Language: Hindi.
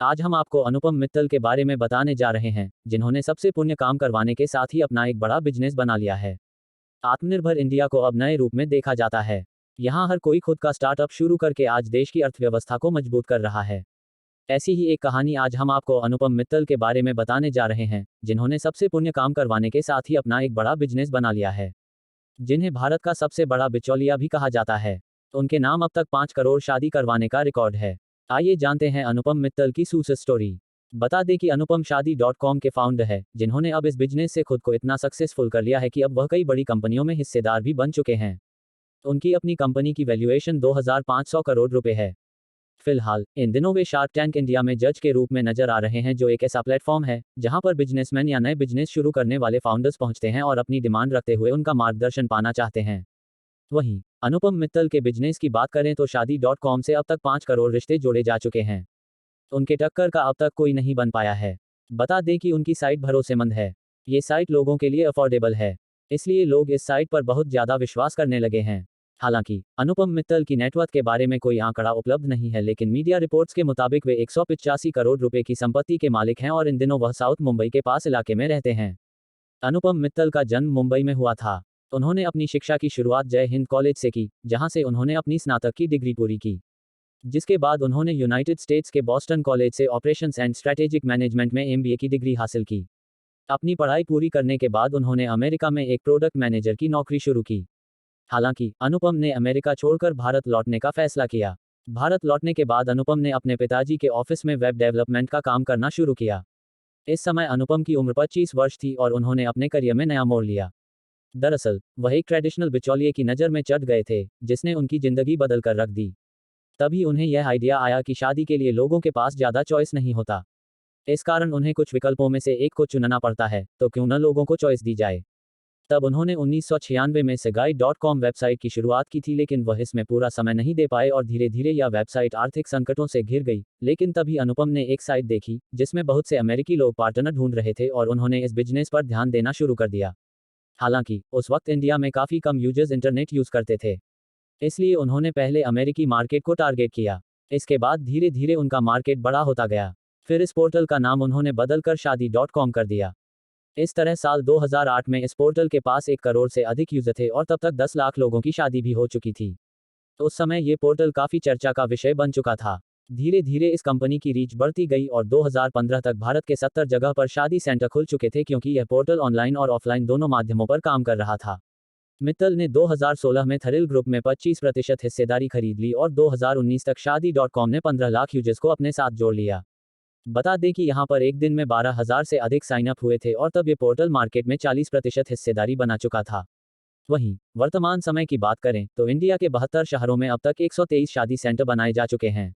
आज हम आपको अनुपम मित्तल के बारे में बताने जा रहे हैं, जिन्होंने सबसे पुण्य काम करवाने के साथ ही अपना एक बड़ा बिजनेस बना लिया है। आत्मनिर्भर इंडिया को अब नए रूप में देखा जाता है। यहाँ हर कोई खुद का स्टार्टअप शुरू करके आज देश की अर्थव्यवस्था को मजबूत कर रहा है। ऐसी ही एक कहानी आज हम आपको अनुपम मित्तल के बारे में बताने जा रहे हैं, जिन्होंने सबसे पुण्य काम करवाने के साथ ही अपना एक बड़ा बिजनेस बना लिया है, जिन्हें भारत का सबसे बड़ा बिचौलिया भी कहा जाता है। उनके नाम अब तक 5 करोड़ शादी करवाने का रिकॉर्ड है। आइए जानते हैं अनुपम मित्तल की सक्सेस स्टोरी। बता दें कि अनुपम शादी.com के फाउंडर है, जिन्होंने अब इस बिजनेस से खुद को इतना सक्सेसफुल कर लिया है कि अब वह कई बड़ी कंपनियों में हिस्सेदार भी बन चुके हैं। उनकी अपनी कंपनी की वैल्यूएशन 2500 करोड़ रुपए है। फिलहाल इन दिनों वे शार्क टैंक इंडिया में जज के रूप में नजर आ रहे हैं, जो एक ऐसा प्लेटफॉर्म है जहां पर बिजनेसमैन या नए बिजनेस शुरू करने वाले फाउंडर्स पहुंचते हैं और अपनी डिमांड रखते हुए उनका मार्गदर्शन पाना चाहते हैं। वहीं अनुपम मित्तल के बिजनेस की बात करें तो शादी.com से अब तक 5 करोड़ रिश्ते जोड़े जा चुके हैं। उनके टक्कर का अब तक कोई नहीं बन पाया है। बता दें कि उनकी साइट भरोसेमंद है। ये साइट लोगों के लिए अफोर्डेबल है, इसलिए लोग इस साइट पर बहुत ज़्यादा विश्वास करने लगे हैं। हालांकि अनुपम मित्तल की नेटवर्थ के बारे में कोई आंकड़ा उपलब्ध नहीं है, लेकिन मीडिया रिपोर्ट्स के मुताबिक वे 185 करोड़ रुपए की संपत्ति के मालिक हैं और इन दिनों वह साउथ मुंबई के पास इलाके में रहते हैं। अनुपम मित्तल का जन्म मुंबई में हुआ था। उन्होंने अपनी शिक्षा की शुरुआत जय हिंद कॉलेज से की, जहां से उन्होंने अपनी स्नातक की डिग्री पूरी की। जिसके बाद उन्होंने यूनाइटेड स्टेट्स के बॉस्टन कॉलेज से ऑपरेशंस एंड स्ट्रैटेजिक मैनेजमेंट में एमबीए की डिग्री हासिल की। अपनी पढ़ाई पूरी करने के बाद उन्होंने अमेरिका में एक प्रोडक्ट मैनेजर की नौकरी शुरू की। हालांकि अनुपम ने अमेरिका छोड़कर भारत लौटने का फैसला किया। भारत लौटने के बाद अनुपम ने अपने पिताजी के ऑफिस में वेब डेवलपमेंट का काम करना शुरू किया। इस समय अनुपम की उम्र 25 वर्ष थी और उन्होंने अपने करियर में नया मोड़ लिया। दरअसल वह एक ट्रेडिशनल बिचौलिए की नज़र में चढ़ गए थे, जिसने उनकी जिंदगी बदल कर रख दी। तभी उन्हें यह आइडिया आया कि शादी के लिए लोगों के पास ज़्यादा चॉइस नहीं होता। इस कारण उन्हें कुछ विकल्पों में से एक को चुनना पड़ता है, तो क्यों न लोगों को चॉइस दी जाए। तब उन्होंने 1996 में सगाई.com वेबसाइट की शुरुआत की थी, लेकिन वह इसमें पूरा समय नहीं दे पाए और धीरे धीरे यह वेबसाइट आर्थिक संकटों से घिर गई। लेकिन तभी अनुपम ने एक साइट देखी जिसमें बहुत से अमेरिकी लोग पार्टनर ढूंढ रहे थे और उन्होंने इस बिजनेस पर ध्यान देना शुरू कर दिया। हालांकि उस वक्त इंडिया में काफ़ी कम यूजर्स इंटरनेट यूज़ करते थे, इसलिए उन्होंने पहले अमेरिकी मार्केट को टारगेट किया। इसके बाद धीरे धीरे उनका मार्केट बड़ा होता गया। फिर इस पोर्टल का नाम उन्होंने बदलकर शादी.com कर दिया। इस तरह साल 2008 में इस पोर्टल के पास 1 करोड़ से अधिक यूजर थे और तब तक 10 लाख लोगों की शादी भी हो चुकी थी। तो उस समय ये पोर्टल काफ़ी चर्चा का विषय बन चुका था। धीरे धीरे इस कंपनी की रीच बढ़ती गई और 2015 तक भारत के 70 जगह पर शादी सेंटर खुल चुके थे, क्योंकि यह पोर्टल ऑनलाइन और ऑफलाइन दोनों माध्यमों पर काम कर रहा था। मित्तल ने 2016 में थरिल ग्रुप में 25% हिस्सेदारी खरीद ली और 2019 तक शादी.com ने 15 लाख यूजर्स को अपने साथ जोड़ लिया। बता दें कि यहाँ पर एक दिन में 12,000 से अधिक साइन अप हुए थे और तब ये पोर्टल मार्केट में 40% हिस्सेदारी बना चुका था। वहीं वर्तमान समय की बात करें तो इंडिया के 72 शहरों में अब तक 123 शादी सेंटर बनाए जा चुके हैं।